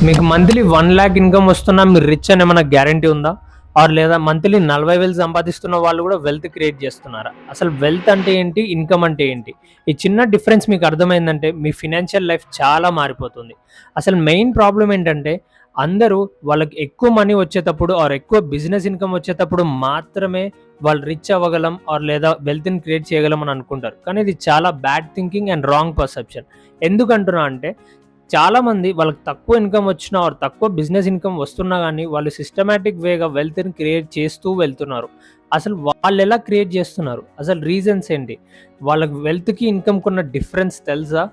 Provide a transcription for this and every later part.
మీకు monthly 1,00,000 income వస్తున్నా మీరు రిచ్ అని ఏమన్నా గ్యారంటీ ఉందా? ఆర్ లేదా మంత్లీ 40,000 సంపాదిస్తున్న వాళ్ళు గూడా వెల్త్ క్రియేట్ జేస్తున్నారా? అసలు వెల్త్ అంటే ఏంటి? ఇన్‌కమ్ అంటే ఏంటి? ఈ చిన్న డిఫరెన్స్ మీకు అర్థమైందంటే మీ ఫినాన్షియల్ లైఫ్ చాలా మారిపోతుంది. అసలు మెయిన్ ప్రాబ్లమ్ ఏంటంటే అందరూ వాళ్ళకి ఎక్కువ మనీ వచ్చేటప్పుడు ఆర్ ఎక్కువ బిజినెస్ ఇన్‌కమ్ వచ్చేటప్పుడు మాత్రమే వాళ్ళు రిచ్ అవ్వగలం ఆర్ లేదా వెల్త్‌ని క్రియేట్ చేయగలం అని అనుకుంటారు. కానీ ఇది చాలా bad thinking and wrong perception. ఎందుకంటున్నా అంటే చాలామంది వాళ్ళకి తక్కువ ఇన్‌కమ్ వచ్చినా ఆర్ తక్కువ బిజినెస్ ఇన్‌కమ్ వస్తున్నా గానీ, వాళ్ళు సిస్టమాటిక్ వేగా వెల్త్‌ని క్రియేట్ చేస్తూ వెళ్తున్నారు. అసలు వాళ్ళెలా క్రియేట్ జేస్తున్నారు? అసలు రీజన్స్ ఏంటి? వాళ్ళకి వెల్త్‌కి, ఇన్‌కమ్‌కున్న డిఫరెన్స్ తెలుసా?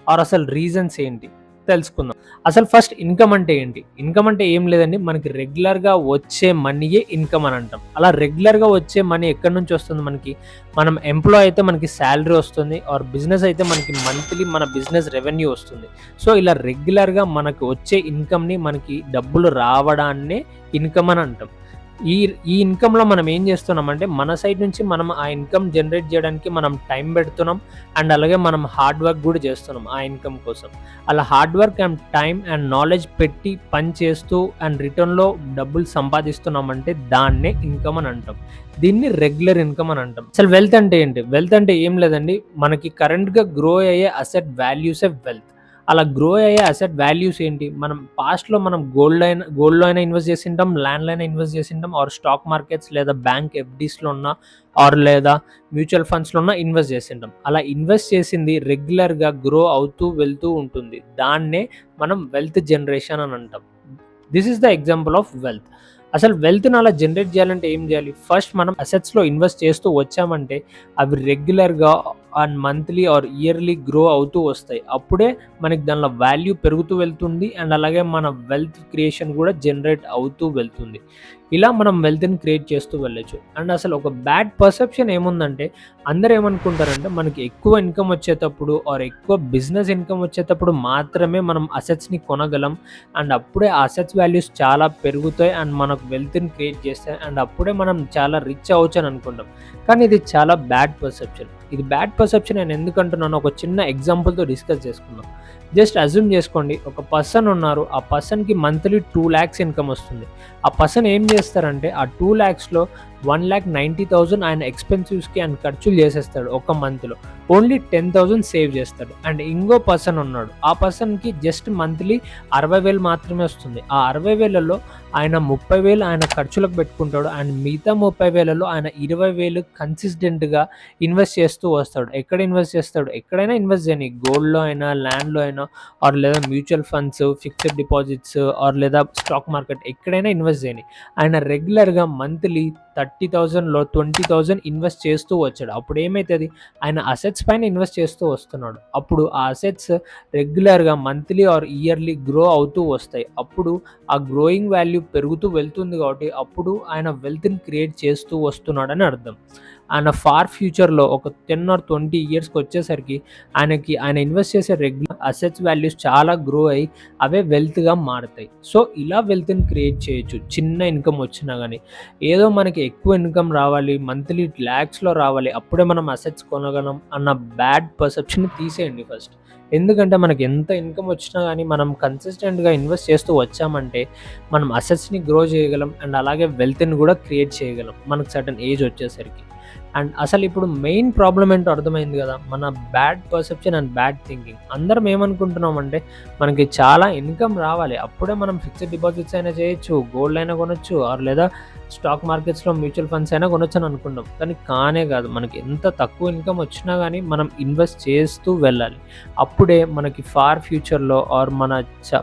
ఆర్ అసలు రీజన్స్ ఏంటి? తెలుసుకుందాం. అసలు ఫస్ట్ ఇన్‌కమ్ అంటే ఏంటి? ఇన్‌కమ్ అంటే ఏం లేదండి. మనకి రెగ్యులర్‌గా వచ్చే మనీయే ఇన్‌కమ్ అని అంటాం. అలా రెగ్యులర్‌గా వచ్చే మనీ ఎక్కడి నుంచి వస్తుంది మనకి? మనం ఎంప్లాయ్ అయితే మనకి సాలరీ వస్తుంది. ఆర్ బిజినెస్ అయితే మనకి మంత్లీ మన బిజినెస్ రెవెన్యూ వస్తుంది. సో, ఇలా రెగ్యులర్‌గా మనకు వచ్చే ఇన్‌కమ్‌ని మనకి డబ్బులు రావడాన్నే ఇన్‌కమ్ అని అంటాం. ఈ ఈ ఇన్‌కమ్‌లో మనం ఏం చేస్తున్నామంటే, మన సైడ్ నుంచి మనం ఆ ఇన్‌కమ్ జనరేట్ చేయడానికి మనం టైం పెడుతున్నాం. అండ్ అలాగే మనం హార్డ్ వర్క్ గూడా చేస్తున్నాం ఆ ఇన్‌కమ్ కోసం. అలా hard work and time and knowledge పెట్టి పని చేస్తూ అండ్ రిటర్న్‌లో డబ్బులు సంపాదిస్తున్నామంటే దాన్నే ఇన్‌కమ్ అని అంటాం. దీన్ని రెగ్యులర్ ఇన్‌కమ్ అని అంటాం. అసలు వెల్త్ అంటే ఏంటి? వెల్త్ అంటే ఏం లేదండి. మనకి కరెంట్‌గా గ్రో అయ్యే అసెట్ వాల్యూసే వెల్త్. అలా గ్రో అయ్యే అసెట్ వాల్యూస్ ఏంటి? మనం పాస్ట్‌లో మనం గోల్డ్‌లో అయినా ఇన్వెస్ట్ చేసింటాం, ల్యాండ్‌లో అయినా ఇన్వెస్ట్ చేసింటాం ఆర్ స్టాక్ మార్కెట్స్ లేదా బ్యాంక్ ఎఫ్‌డీస్‌లో ఉన్న ఆర్ లేదా మ్యూచువల్ ఫండ్స్‌లో ఉన్న ఇన్వెస్ట్ చేసింటాం. అలా ఇన్వెస్ట్ చేసింది రెగ్యులర్‌గా గ్రో అవుతూ వెళ్తూ ఉంటుంది. దాన్నే మనం వెల్త్ జనరేషన్ అని అంటాం. This is the example of wealth. అసలు వెల్త్‌ని అలా జనరేట్ చేయాలంటే ఏం చేయాలి? ఫస్ట్ మనం అసెట్స్‌లో ఇన్వెస్ట్ చేస్తూ వచ్చామంటే అవి రెగ్యులర్‌గా and monthly or yearly grow అవుతూ వస్తాయి. అప్పుడే మనకి దానిలో వాల్యూ పెరుగుతూ వెళ్తుంది. అండ్ అలాగే మన వెల్త్ క్రియేషన్ కూడా జనరేట్ అవుతూ వెళ్తుంది. ఇలా మనం వెల్త్‌ని క్రియేట్ చేస్తూ వెళ్ళొచ్చు. అండ్ అసలు ఒక బ్యాడ్ పర్సెప్షన్ ఏముందంటే అందరూ ఏమనుకుంటారంటే మనకి ఎక్కువ ఇన్‌కమ్ వచ్చేటప్పుడు ఆర్ ఎక్కువ బిజినెస్ ఇన్‌కమ్ వచ్చేటప్పుడు మాత్రమే మనం అసెట్స్‌ని కొనగలం. అండ్ అప్పుడే ఆ అసెట్స్ వాల్యూస్ చాలా పెరుగుతాయి అండ్ మనకు వెల్త్‌ని క్రియేట్ చేస్తాయి. అండ్ అప్పుడే మనం చాలా రిచ్ అవ్వచ్చు అని అనుకుంటాం. కానీ ఇది చాలా బ్యాడ్ పర్సెప్షన్. ఇది బ్యాడ్ పర్సెప్షన్ నేను ఎందుకు అంటున్నానో ఒక చిన్న ఎగ్జాంపుల్‌తో డిస్కస్ చేసుకుందాం. జస్ట్ అస్యూమ్ చేసుకోండి. ఒక పర్సన్ ఉన్నారు. ఆ పర్సన్‌కి మంత్లీ 2,00,000 ఇన్‌కమ్ వస్తుంది. ఆ పర్సన్ ఏం చేస్తారంటే ఆ 2,00,000లో 1,90,000 ఆయన ఎక్స్‌పెన్సివ్స్‌కి ఆయన ఖర్చులు చేసేస్తాడు ఒక మంత్‌లో. ఓన్లీ 10,000 సేవ్ చేస్తాడు. అండ్ ఇంకో పర్సన్ ఉన్నాడు. ఆ పర్సన్‌కి జస్ట్ మంత్లీ 60,000 మాత్రమే వస్తుంది. ఆ 60,000లో ఆయన 30,000 ఆయన ఖర్చులకు పెట్టుకుంటాడు. అండ్ మిగతా 30,000లో ఆయన 20,000 కన్సిస్టెంట్‌గా ఇన్వెస్ట్ చేస్తూ వస్తాడు. ఎక్కడ ఇన్వెస్ట్ చేస్తాడు? ఎక్కడైనా ఇన్వెస్ట్ చేయని. గోల్డ్‌లో అయినా, ల్యాండ్‌లో అయినా ఆర్ లేదా mutual funds, fixed deposits are లేదా స్టాక్ మార్కెట్ ఎక్కడైనా ఇన్వెస్ట్ చేయని. ఆయన రెగ్యులర్‌గా మంత్లీ 30,000లో 20,000 ఇన్వెస్ట్ చేస్తూ వచ్చాడు. అప్పుడు ఏమైతది? ఆయన అసెట్స్ పైన ఇన్వెస్ట్ చేస్తూ వస్తున్నాడు. అప్పుడు ఆ అసెట్స్ రెగ్యులర్‌గా మంత్లీ ఆర్ ఇయర్లీ గ్రో అవుతూ వస్తాయి. అప్పుడు ఆ గ్రోయింగ్ వాల్యూ పెరుగుతూ వెళ్తుంది కాబట్టి అప్పుడు ఆయన వెల్త్‌ని క్రియేట్ చేస్తూ వస్తున్నాడని అర్థం. ఆయన ఫార్ ఫ్యూచర్‌లో ఒక 10 ఆర్ 20 ఇయర్స్‌కొచ్చేసరికి ఆయన ఇన్వెస్ట్ చేసే రెగ్యులర్ అసెట్స్ వాల్యూస్ చాలా గ్రో అయ్యి అవే వెల్త్‌గా మారతాయి. సో, ఇలా వెల్త్‌ని క్రియేట్ చేయొచ్చు. చిన్న ఇన్‌కమ్ వచ్చినా గాని. ఏదో మనకి ఎక్కువ ఇన్‌కమ్ రావాలి, మంత్లీ లాక్స్‌లో రావాలి, అప్పుడే మనం అసెట్స్ కొనగలం అన్న బ్యాడ్ పర్సెప్షన్‌ని తీసేయండి ఫస్ట్. ఎందుకంటే మనకి ఎంత ఇన్‌కమ్ వచ్చినా గాని మనం కన్సిస్టెంట్‌గా ఇన్వెస్ట్ చేస్తూ వచ్చామంటే మనం అసెట్స్‌ని గ్రో చేయగలం. అండ్ అలాగే వెల్త్‌ని కూడా క్రియేట్ చేయగలం. మనకు సర్టెన్ ఏజ్ వచ్చేసరికి. అండ్ అసలిప్పుడు మెయిన్ ప్రాబ్లమ్ ఏంటో అర్థమైంది గదా! మన bad perception and bad thinking. అందరం ఏమనుకుంటున్నామంటే మనకి చాలా ఇన్‌కమ్ రావాలి. అప్పుడే మనం ఫిక్స్డ్ డిపాజిట్స్ అయినా చేయొచ్చు, గోల్డ్ అయినా కొనొచ్చు ఆర్ లేదా స్టాక్ మార్కెట్స్‌లో మ్యూచువల్ ఫండ్స్ అయినా కొనొచ్చని అనుకుంటాం. కానీ కానే కాదు. మనకి ఎంత తక్కువ ఇన్‌కమ్ వచ్చినా గానీ మనం ఇన్వెస్ట్ చేస్తూ వెళ్ళాలి. అప్పుడే మనకి ఫార్ ఫ్యూచర్‌లో ఆర్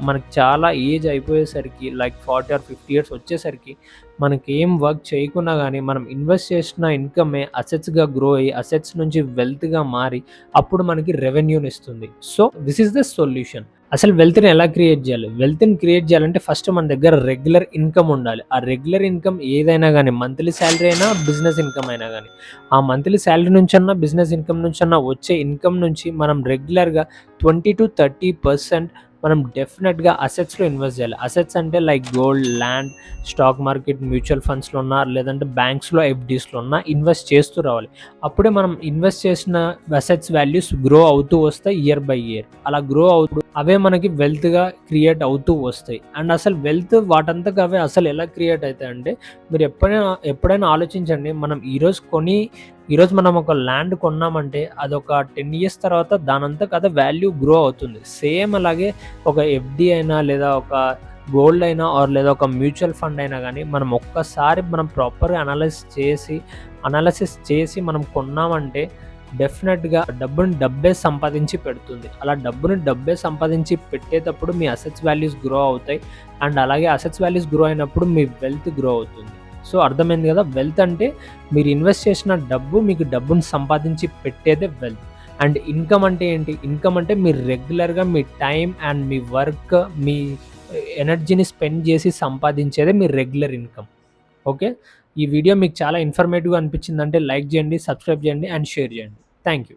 మనకి చాలా ఏజ్ అయిపోయేసరికి లైక్ 40 ఆర్ 50 ఇయర్స్ వచ్చేసరికి మనకేం వర్క్ చేయకున్నా గానీ, మనం ఇన్వెస్ట్ చేసిన ఇన్‌కమే అసెట్స్‌గా గ్రో అయ్యి, అసెట్స్ నుంచి వెల్త్‌గా మారి, అప్పుడు మనకి రెవెన్యూనిస్తుంది. So, this is the solution. అసలు వెల్త్‌ని ఎలా క్రియేట్ జేయాలి? వెల్త్‌ని క్రియేట్ జేయాలంటే ఫస్ట్ మన దగ్గర రెగ్యులర్ ఇన్‌కమ్ ఉండాలి. ఆ రెగ్యులర్ ఇన్‌కమ్ ఏదైనా గానీ, మంత్లీ సాలరీ అయినా, బిజినెస్ ఇన్‌కమ్ అయినా గానీ. ఆ మంత్లీ సాలరీ నుంచన్నా, బిజినెస్ ఇన్‌కమ్ నుంచన్నా వచ్చే ఇన్‌కమ్ నుంచి మనం రెగ్యులర్‌గా 20-30% మనం డెఫినెట్‌గా అసెట్స్‌లో ఇన్వెస్ట్ చేయాలి. అసెట్స్ అంటే like gold, land, stock market, mutual ఫండ్స్‌లో ఉన్నా లేదంటే బ్యాంక్స్‌లో, ఎఫ్‌డీస్‌లో ఉన్నా ఇన్వెస్ట్ చేస్తూ రావాలి. అప్పుడే మనం ఇన్వెస్ట్ చేసిన అసెట్స్ వాల్యూస్ గ్రో అవుతూ వస్తాయి ఇయర్ బై ఇయర్. అలా గ్రో అవుతూ అవే మనకి వెల్త్‌గా క్రియేట్ అవుతూ వస్తాయి. అండ్ అసలు వెల్త్ వాటంతకు అవే అసలు ఎలా క్రియేట్ అయితాయంటే మీరు ఎప్పుడైనా ఆలోచించండి. మనం ఈరోజు మనం ఒక ల్యాండ్ కొన్నామంటే అదొక 10 ఇయర్స్ తర్వాత దానంతట అదే వాల్యూ గ్రో అవుతుంది. సేమ్ అలాగే ఒక ఎఫ్‌డి అయినా లేదా ఒక గోల్డ్ అయినా లేదా ఒక మ్యూచువల్ ఫండ్ అయినా గానీ మనం ఒక్కసారి మనం ప్రాపర్‌గా అనాలిసిస్ చేసి మనం కొన్నామంటే డెఫినెట్‌గా డబ్బుని డబ్బే సంపాదించి పెడుతుంది. అలా డబ్బుని డబ్బే సంపాదించి పెట్టేటప్పుడు మీ అసెట్స్ వాల్యూస్ గ్రో అవుతాయి. అండ్ అలాగే అసెట్స్ వాల్యూస్ గ్రో అయినప్పుడు మీ వెల్త్ గ్రో అవుతుంది. సో, అర్థమైంది గదా! వెల్త్ అంటే మీరు ఇన్వెస్ట్ చేసిన డబ్బు మీకు డబ్బుని సంపాదించి పెట్టేదే వెల్త్. అండ్ ఇన్‌కమ్ అంటే ఏంటి? ఇన్‌కమ్ అంటే మీరు రెగ్యులర్‌గా మీ టైమ్ అండ్ మీ వర్క్, మీ ఎనర్జీని స్పెండ్ జేసి సంపాదించేదే మీ రెగ్యులర్ ఇన్‌కమ్. ఓకే. ఈ వీడియో మీకు చాలా ఇన్ఫర్మేటివ్‌గా అనిపించిందంటే లైక్ జేయండి, సబ్స్క్రైబ్ జేయండి అండ్ షేర్ జేయండి. Thank you.